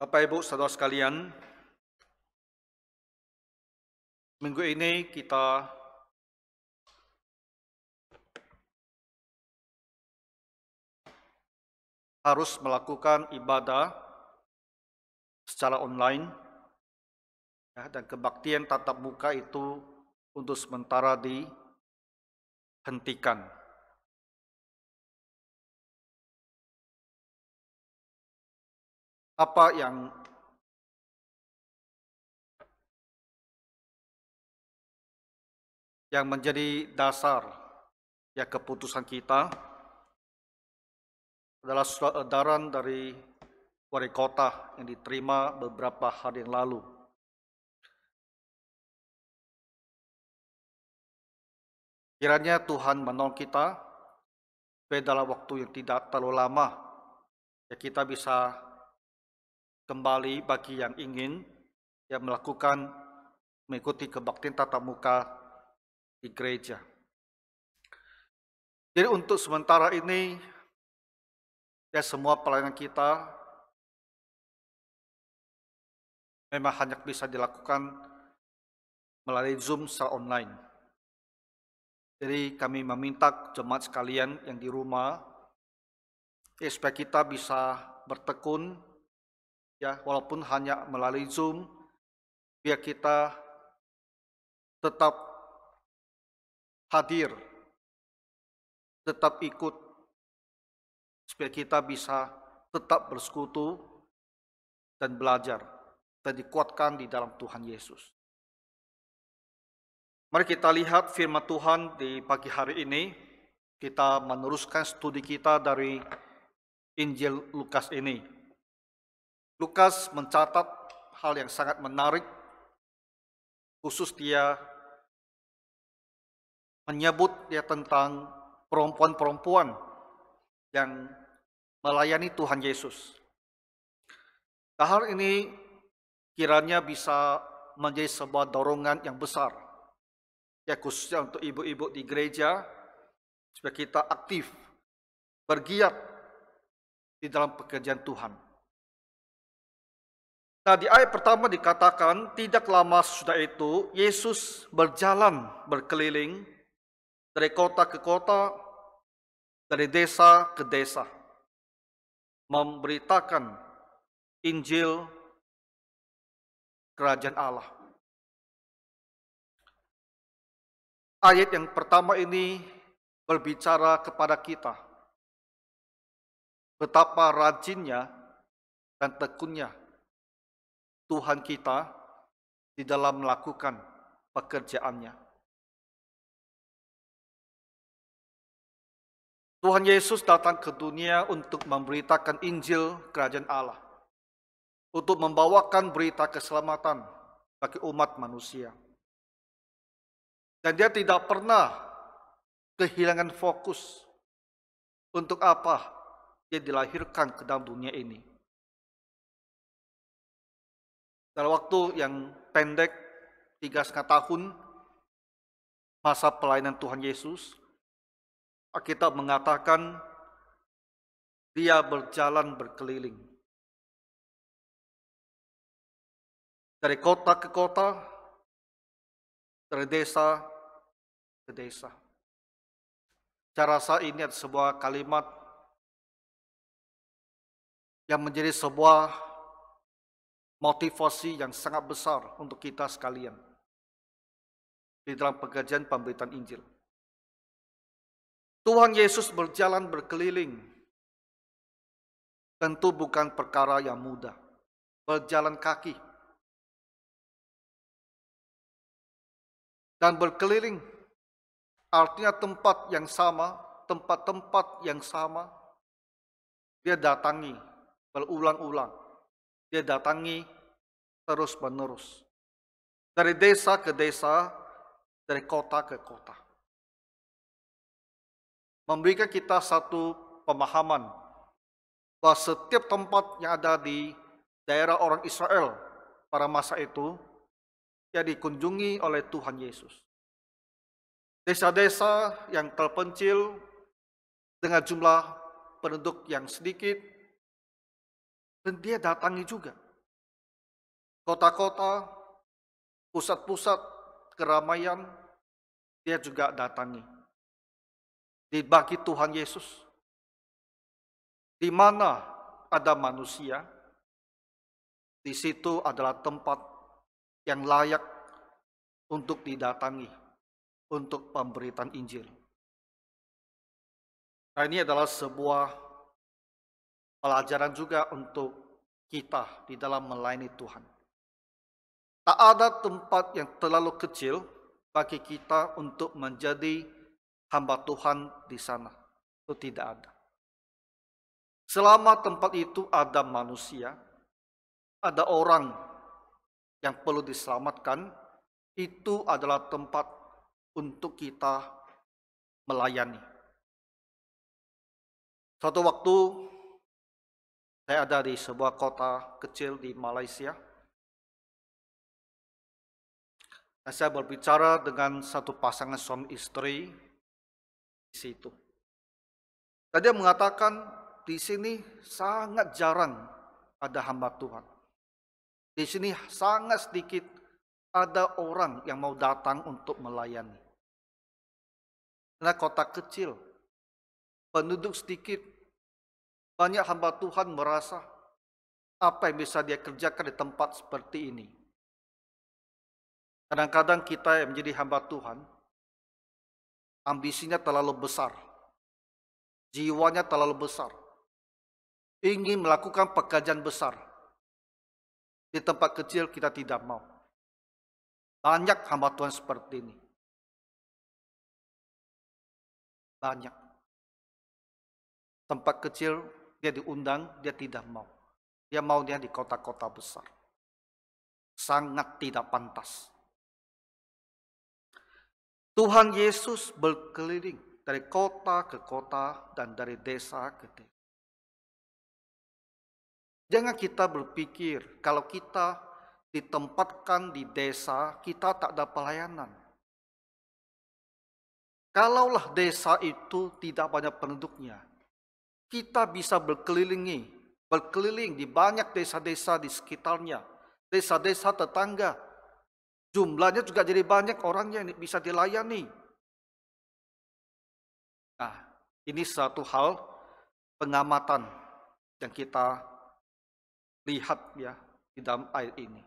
Bapak Ibu saudara sekalian, minggu ini kita harus melakukan ibadah secara online, dan kebaktian tatap muka itu untuk sementara dihentikan. Apa yang menjadi dasar keputusan kita adalah surat edaran dari wali kota yang diterima beberapa hari yang lalu. Kiranya Tuhan menolong kita supaya dalam waktu yang tidak terlalu lama kita bisa kembali bagi yang ingin mengikuti kebaktian tatap muka di gereja. Jadi untuk sementara ini semua pelayanan kita memang hanya bisa dilakukan melalui Zoom secara online. Jadi kami meminta jemaat sekalian yang di rumah supaya kita bisa bertekun walaupun hanya melalui Zoom, biar kita tetap hadir, tetap ikut, supaya kita bisa tetap bersekutu dan belajar dan dikuatkan di dalam Tuhan Yesus. Mari kita lihat firman Tuhan di pagi hari ini. Kita meneruskan studi kita dari Injil Lukas ini. Lukas mencatat hal yang sangat menarik, khusus dia menyebut tentang perempuan-perempuan yang melayani Tuhan Yesus. Hal ini kiranya bisa menjadi sebuah dorongan yang besar, khususnya untuk ibu-ibu di gereja, supaya kita aktif, bergiat di dalam pekerjaan Tuhan. Nah, di ayat pertama dikatakan, tidak lama sesudah itu, Yesus berjalan berkeliling dari kota ke kota, dari desa ke desa, memberitakan Injil Kerajaan Allah. Ayat yang pertama ini berbicara kepada kita, betapa rajinnya dan tekunnya Tuhan kita di dalam melakukan pekerjaannya. Tuhan Yesus datang ke dunia untuk memberitakan Injil Kerajaan Allah, untuk membawakan berita keselamatan bagi umat manusia. Dan dia tidak pernah kehilangan fokus untuk apa dia dilahirkan ke dalam dunia ini. Dalam waktu yang pendek, 3,5 tahun masa pelayanan Tuhan Yesus, Alkitab mengatakan dia berjalan berkeliling. Dari kota ke kota, dari desa ke desa. Saya rasa ini adalah sebuah kalimat yang menjadi sebuah motivasi yang sangat besar untuk kita sekalian di dalam pekerjaan pemberitaan Injil. Tuhan Yesus berjalan berkeliling tentu bukan perkara yang mudah. Berjalan kaki dan berkeliling artinya tempat tempat-tempat yang sama dia datangi berulang-ulang. Dia datangi terus-menerus. Dari desa ke desa, dari kota ke kota. Memberikan kita satu pemahaman bahwa setiap tempat yang ada di daerah orang Israel pada masa itu, dikunjungi oleh Tuhan Yesus. Desa-desa yang terpencil dengan jumlah penduduk yang sedikit, dan dia datangi juga. Kota-kota, pusat-pusat keramaian, dia juga datangi. Bagi Tuhan Yesus, di mana ada manusia, di situ adalah tempat yang layak untuk didatangi, untuk pemberitaan Injil. Nah, ini adalah sebuah pelajaran juga untuk kita di dalam melayani Tuhan. Tak ada tempat yang terlalu kecil bagi kita untuk menjadi hamba Tuhan di sana. Itu tidak ada. Selama tempat itu ada manusia, ada orang yang perlu diselamatkan, itu adalah tempat untuk kita melayani. Suatu waktu saya ada di sebuah kota kecil di Malaysia. Dan saya berbicara dengan satu pasangan suami istri di situ. Dan dia mengatakan di sini sangat jarang ada hamba Tuhan. Di sini sangat sedikit ada orang yang mau datang untuk melayani. Karena kota kecil, penduduk sedikit, banyak hamba Tuhan merasa apa yang bisa dia kerjakan di tempat seperti ini. Kadang-kadang kita yang menjadi hamba Tuhan, ambisinya terlalu besar, jiwanya terlalu besar, ingin melakukan pekerjaan besar. Di tempat kecil kita tidak mau. Banyak hamba Tuhan seperti ini. Banyak. Tempat kecil dia diundang, dia tidak mau. Dia maunya di kota-kota besar. Sangat tidak pantas. Tuhan Yesus berkeliling dari kota ke kota dan dari desa ke desa. Jangan kita berpikir kalau kita ditempatkan di desa, kita tak ada pelayanan. Kalaulah desa itu tidak banyak penduduknya, kita bisa berkeliling di banyak desa-desa di sekitarnya, desa-desa tetangga. Jumlahnya juga jadi banyak orangnya yang bisa dilayani. Nah, ini satu hal pengamatan yang kita lihat ya di dalam ayat ini.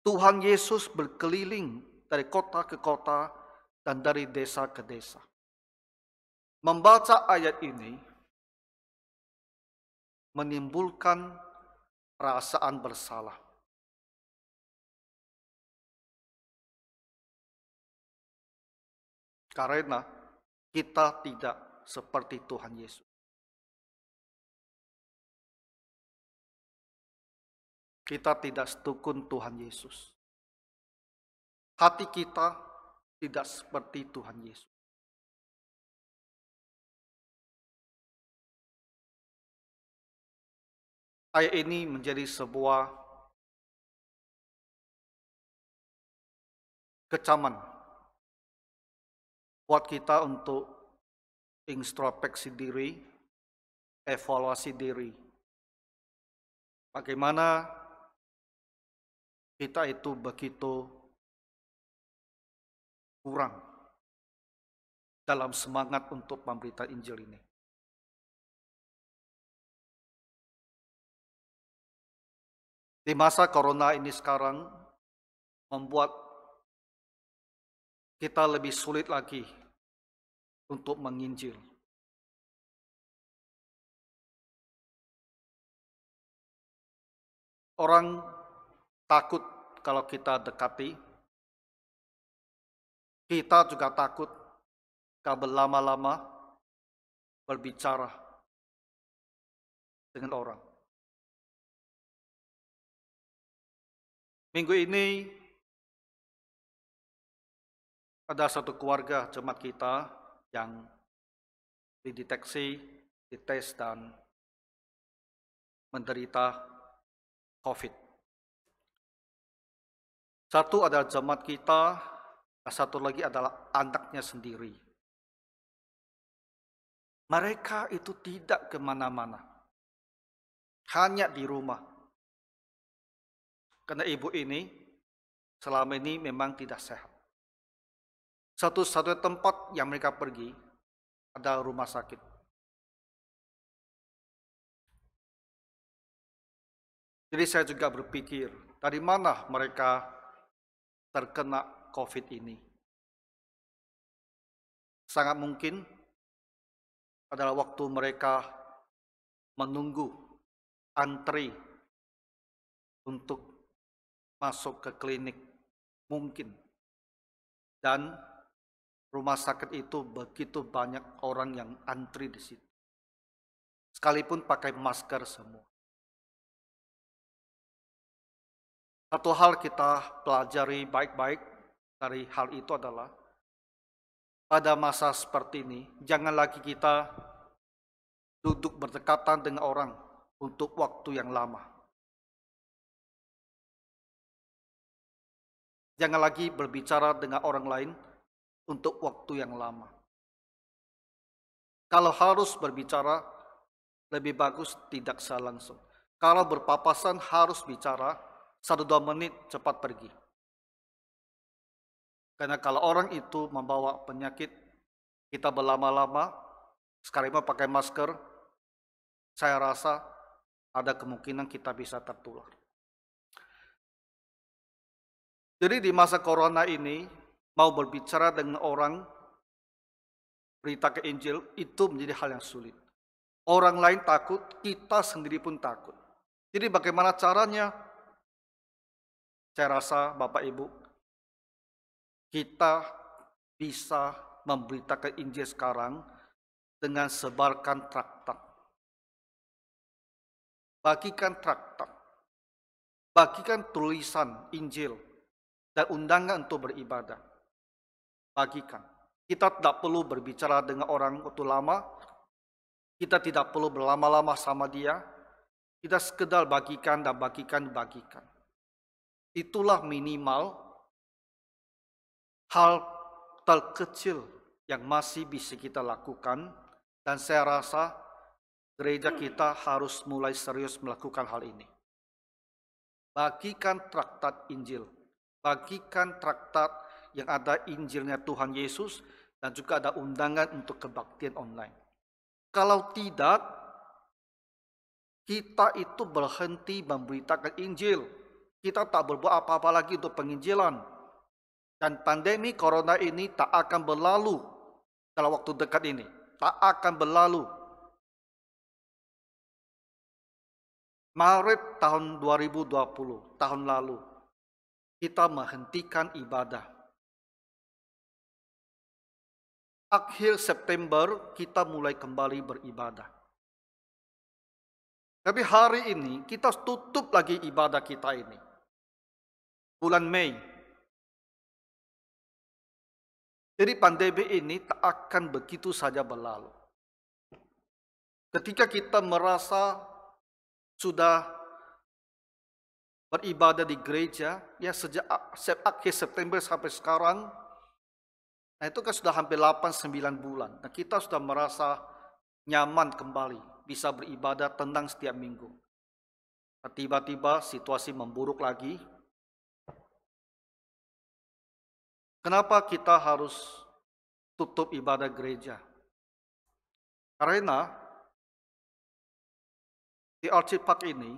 Tuhan Yesus berkeliling dari kota ke kota dan dari desa ke desa. Membaca ayat ini menimbulkan perasaan bersalah. Karena kita tidak seperti Tuhan Yesus. Kita tidak setukun Tuhan Yesus. Hati kita tidak seperti Tuhan Yesus. Ayat ini menjadi sebuah kecaman buat kita untuk introspeksi diri, evaluasi diri. Bagaimana kita itu begitu kurang dalam semangat untuk memberitakan Injil ini. Di masa corona ini sekarang membuat kita lebih sulit lagi untuk menginjil. Orang takut kalau kita dekati. Kita juga takut kalau berlama-lama berbicara dengan orang. Minggu ini ada satu keluarga jemaat kita yang dideteksi, dites dan menderita COVID. Satu adalah jemaat kita, dan satu lagi adalah anaknya sendiri. Mereka itu tidak kemana-mana, hanya di rumah. Karena ibu ini selama ini memang tidak sehat. Satu-satunya tempat yang mereka pergi adalah rumah sakit. Jadi saya juga berpikir, dari mana mereka terkena COVID ini? Sangat mungkin adalah waktu mereka menunggu antri untuk masuk ke klinik, mungkin. Dan rumah sakit itu begitu banyak orang yang antri di situ. Sekalipun pakai masker semua. Satu hal kita pelajari baik-baik dari hal itu adalah pada masa seperti ini, jangan lagi kita duduk berdekatan dengan orang untuk waktu yang lama. Jangan lagi berbicara dengan orang lain untuk waktu yang lama. Kalau harus berbicara, lebih bagus tidak langsung. Kalau berpapasan harus bicara, 1-2 menit cepat pergi. Karena kalau orang itu membawa penyakit, kita berlama-lama, sekarang ini pakai masker, saya rasa ada kemungkinan kita bisa tertular. Jadi di masa corona ini, mau berbicara dengan orang, berita ke Injil, itu menjadi hal yang sulit. Orang lain takut, kita sendiri pun takut. Jadi bagaimana caranya? Saya rasa Bapak Ibu, kita bisa memberitakan Injil sekarang dengan sebarkan traktat. Bagikan traktat. Bagikan tulisan Injil dan undangan untuk beribadah. Bagikan. Kita tidak perlu berbicara dengan orang waktu lama. Kita tidak perlu berlama-lama sama dia. Kita sekedar bagikan dan bagikan. Itulah minimal hal terkecil yang masih bisa kita lakukan. Dan saya rasa gereja kita harus mulai serius melakukan hal ini. Bagikan traktat Injil. Bagikan traktat yang ada Injilnya Tuhan Yesus dan juga ada undangan untuk kebaktian online. Kalau tidak, kita itu berhenti memberitakan Injil. Kita tak berbuat apa-apa lagi untuk penginjilan. Dan pandemi corona ini tak akan berlalu dalam waktu dekat ini. Tak akan berlalu. Maret tahun 2020, tahun lalu, kita menghentikan ibadah. Akhir September kita mulai kembali beribadah. Tapi hari ini kita tutup lagi ibadah kita ini. Bulan Mei. Jadi pandemi ini tak akan begitu saja berlalu. Ketika kita merasa sudah beribadah di gereja, ya sejak akhir September sampai sekarang, nah itu kan sudah hampir 8-9 bulan. Nah kita sudah merasa nyaman kembali, bisa beribadah tenang setiap minggu. Nah, tiba-tiba situasi memburuk lagi. Kenapa kita harus tutup ibadah gereja? Karena di Orchard Park ini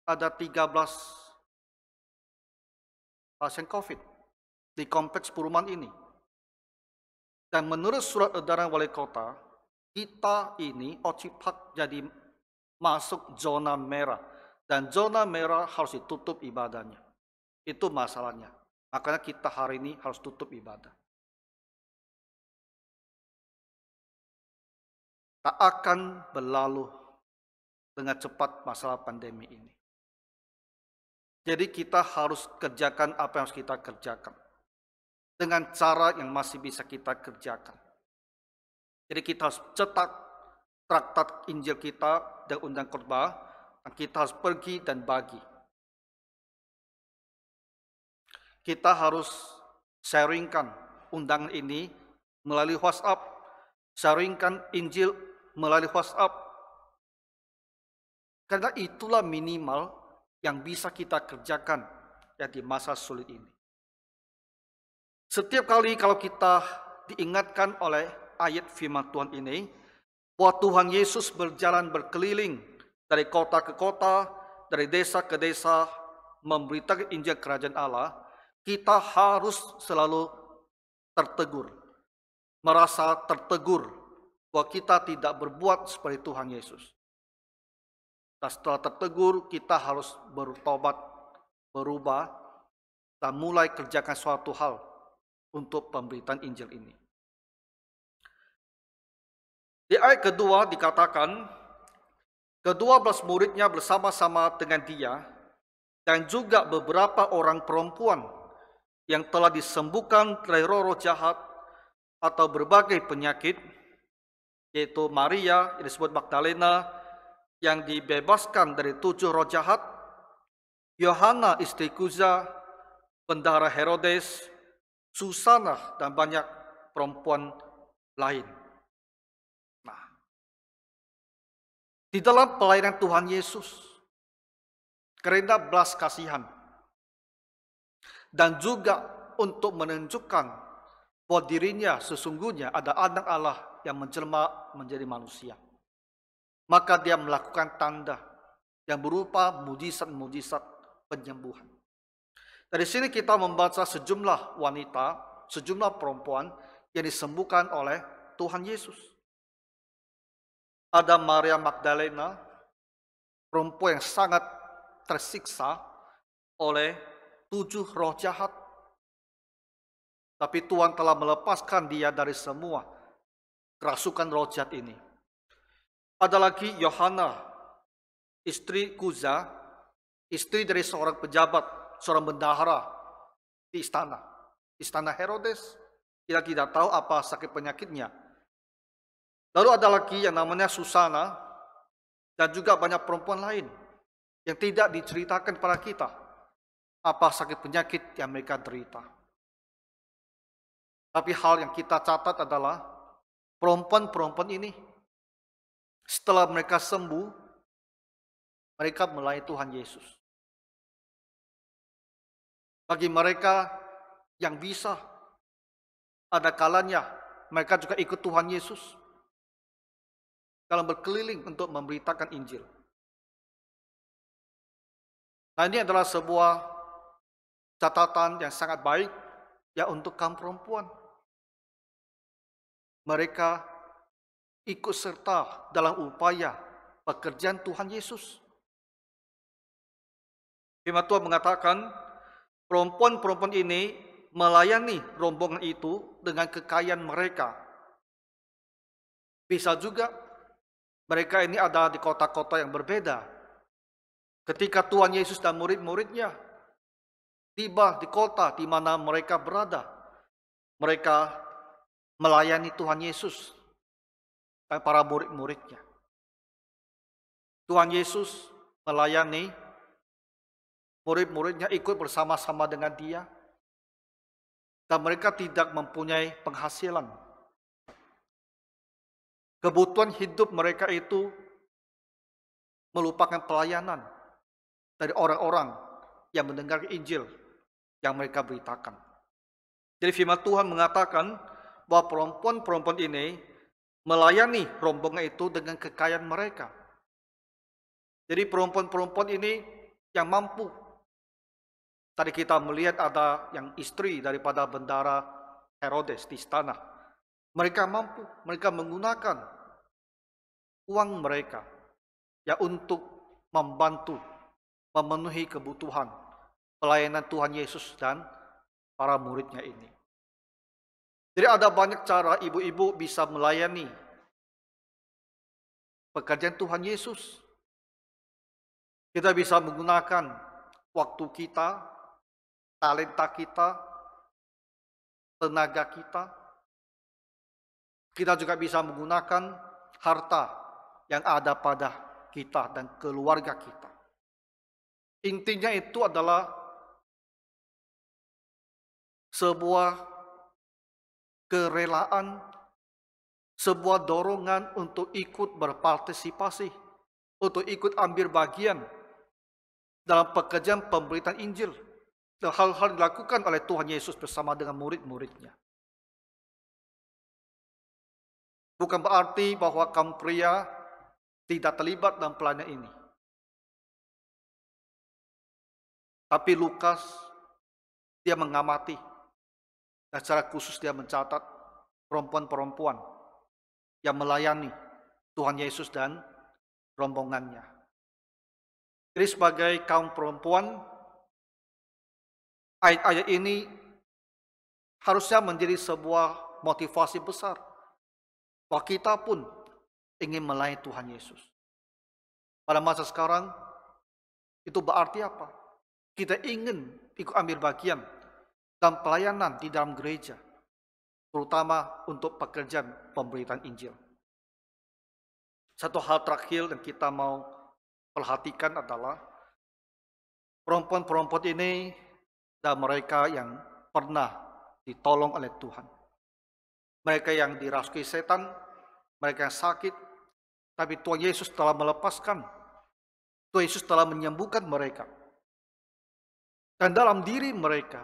ada 13 pasien COVID di kompleks perumahan ini. Dan menurut surat edaran wali kota, kita ini Orchard Park jadi masuk zona merah. Dan zona merah harus ditutup ibadahnya. Itu masalahnya. Makanya kita hari ini harus tutup ibadah. Tak akan berlalu dengan cepat masalah pandemi ini. Jadi kita harus kerjakan apa yang harus kita kerjakan. Dengan cara yang masih bisa kita kerjakan. Jadi kita harus cetak traktat Injil kita dan undang khotbah. Dan kita harus pergi dan bagi. Kita harus sharingkan undangan ini melalui WhatsApp. Sharingkan Injil melalui WhatsApp. Karena itulah minimal yang bisa kita kerjakan ya di masa sulit ini. Setiap kali kalau kita diingatkan oleh ayat firman Tuhan ini, bahwa Tuhan Yesus berjalan berkeliling dari kota ke kota, dari desa ke desa, memberitakan Injil Kerajaan Allah, kita harus selalu tertegur, merasa tertegur bahwa kita tidak berbuat seperti Tuhan Yesus. Dan setelah tertegur, kita harus bertobat, berubah, dan mulai kerjakan suatu hal untuk pemberitaan Injil ini. Di ayat kedua dikatakan, ke-12 muridnya bersama-sama dengan dia, dan juga beberapa orang perempuan yang telah disembuhkan dari roh-roh jahat atau berbagai penyakit, yaitu Maria yang disebut Magdalena yang dibebaskan dari 7 roh jahat, Yohana istri Kuza, bendahara Herodes, Susana, dan banyak perempuan lain. Nah, di dalam pelayanan Tuhan Yesus, karena belas kasihan, dan juga untuk menunjukkan bahwa dirinya sesungguhnya ada anak Allah yang menjelma menjadi manusia, maka dia melakukan tanda yang berupa mujizat-mujizat penyembuhan. Dari sini kita membaca sejumlah wanita, sejumlah perempuan yang disembuhkan oleh Tuhan Yesus. Ada Maria Magdalena, perempuan yang sangat tersiksa oleh 7 roh jahat. Tapi Tuhan telah melepaskan dia dari semua kerasukan roh jahat ini. Ada lagi Yohana, istri Kuza, istri dari seorang pejabat, seorang bendahara di istana Herodes. Kita tidak tahu apa sakit penyakitnya. Lalu ada lagi yang namanya Susana, dan juga banyak perempuan lain yang tidak diceritakan kepada kita apa sakit penyakit yang mereka derita. Tapi hal yang kita catat adalah perempuan-perempuan ini, setelah mereka sembuh, mereka melayani Tuhan Yesus. Bagi mereka yang bisa, ada kalanya mereka juga ikut Tuhan Yesus dalam berkeliling untuk memberitakan Injil. Nah, ini adalah sebuah catatan yang sangat baik ya untuk kaum perempuan. Mereka ikut serta dalam upaya pekerjaan Tuhan Yesus. Firman Tuhan mengatakan, perempuan-perempuan ini melayani rombongan itu dengan kekayaan mereka. Bisa juga mereka ini ada di kota-kota yang berbeda. Ketika Tuhan Yesus dan murid-muridnya tiba di kota di mana mereka berada, mereka melayani Tuhan Yesus dan para murid-muridnya. Tuhan Yesus melayani, murid-muridnya ikut bersama-sama dengan dia, dan mereka tidak mempunyai penghasilan. Kebutuhan hidup mereka itu melupakan pelayanan dari orang-orang yang mendengar Injil yang mereka beritakan. Jadi firman Tuhan mengatakan bahwa perempuan-perempuan ini melayani rombongan itu dengan kekayaan mereka. Jadi perempuan-perempuan ini yang mampu. Tadi kita melihat ada yang istri daripada bendahara Herodes di istana. Mereka mampu, mereka menggunakan uang mereka ya untuk membantu memenuhi kebutuhan pelayanan Tuhan Yesus dan para muridnya ini. Jadi ada banyak cara ibu-ibu bisa melayani pekerjaan Tuhan Yesus. Kita bisa menggunakan waktu kita, talenta kita, tenaga kita. Kita juga bisa menggunakan harta yang ada pada kita dan keluarga kita. Intinya itu adalah sebuah kerelaan, sebuah dorongan untuk ikut berpartisipasi, untuk ikut ambil bagian dalam pekerjaan pemberitaan Injil dan hal-hal dilakukan oleh Tuhan Yesus bersama dengan murid-muridnya. Bukan berarti bahwa kaum pria tidak terlibat dalam pelayanan ini. Tapi Lukas, dia mengamati, dan secara khusus dia mencatat perempuan-perempuan yang melayani Tuhan Yesus dan rombongannya. Jadi sebagai kaum perempuan, ayat-ayat ini harusnya menjadi sebuah motivasi besar bahwa kita pun ingin melayani Tuhan Yesus. Pada masa sekarang, itu berarti apa? Kita ingin ikut ambil bagian dalam pelayanan di dalam gereja, terutama untuk pekerjaan pemberitaan Injil. Satu hal terakhir yang kita mau perhatikan adalah perempuan-perempuan ini dan mereka yang pernah ditolong oleh Tuhan. Mereka yang dirasuki setan, mereka yang sakit, tapi Tuhan Yesus telah melepaskan. Tuhan Yesus telah menyembuhkan mereka. Dan dalam diri mereka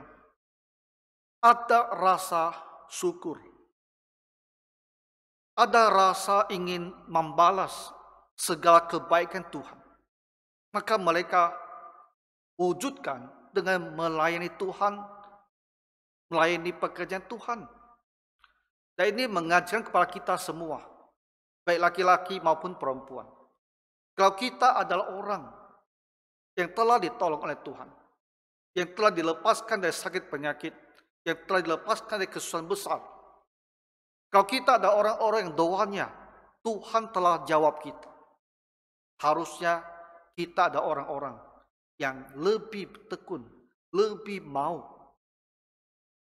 ada rasa syukur. Ada rasa ingin membalas segala kebaikan Tuhan. Maka mereka wujudkan dengan melayani Tuhan, melayani pekerjaan Tuhan. Dan ini mengajarkan kepada kita semua, baik laki-laki maupun perempuan. Kalau kita adalah orang yang telah ditolong oleh Tuhan, yang telah dilepaskan dari sakit penyakit, yang telah dilepaskan dari kesusahan besar. Kalau kita ada orang-orang yang doanya Tuhan telah jawab kita, harusnya kita ada orang-orang yang lebih tekun, lebih mau,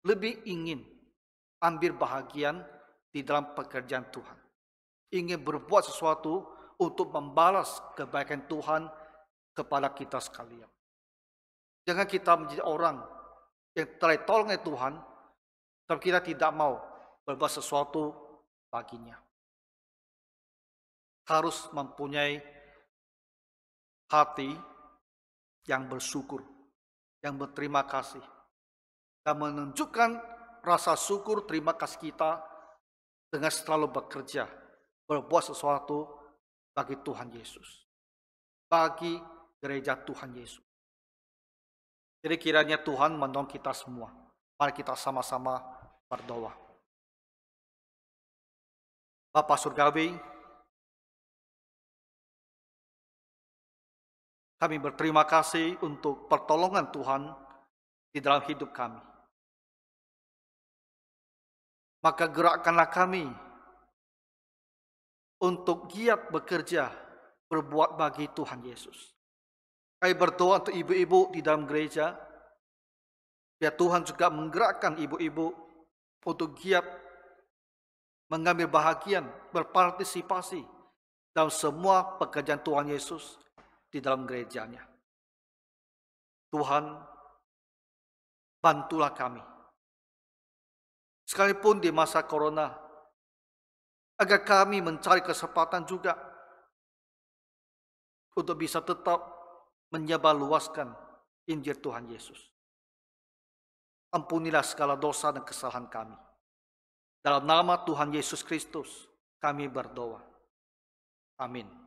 lebih ingin ambil bahagian di dalam pekerjaan Tuhan. Ingin berbuat sesuatu untuk membalas kebaikan Tuhan kepada kita sekalian. Jangan kita menjadi orang yang telah ditolong oleh Tuhan, tapi kita tidak mau berbuat sesuatu baginya. Harus mempunyai hati yang bersyukur, yang berterima kasih, dan menunjukkan rasa syukur terima kasih kita dengan selalu bekerja, berbuat sesuatu bagi Tuhan Yesus, bagi gereja Tuhan Yesus. Jadi kiranya Tuhan menolong kita semua. Mari kita sama-sama berdoa. Bapa Surgawi, kami berterima kasih untuk pertolongan Tuhan di dalam hidup kami. Maka gerakkanlah kami untuk giat bekerja, berbuat bagi Tuhan Yesus. Kami berdoa untuk ibu-ibu di dalam gereja, biar Tuhan juga menggerakkan ibu-ibu untuk giat mengambil bahagian, berpartisipasi dalam semua pekerjaan Tuhan Yesus di dalam gerejanya. Tuhan, bantulah kami. Sekalipun di masa corona, agar kami mencari kesempatan juga untuk bisa tetap menyebarluaskan Injil Tuhan Yesus. Ampunilah segala dosa dan kesalahan kami. Dalam nama Tuhan Yesus Kristus, kami berdoa. Amin.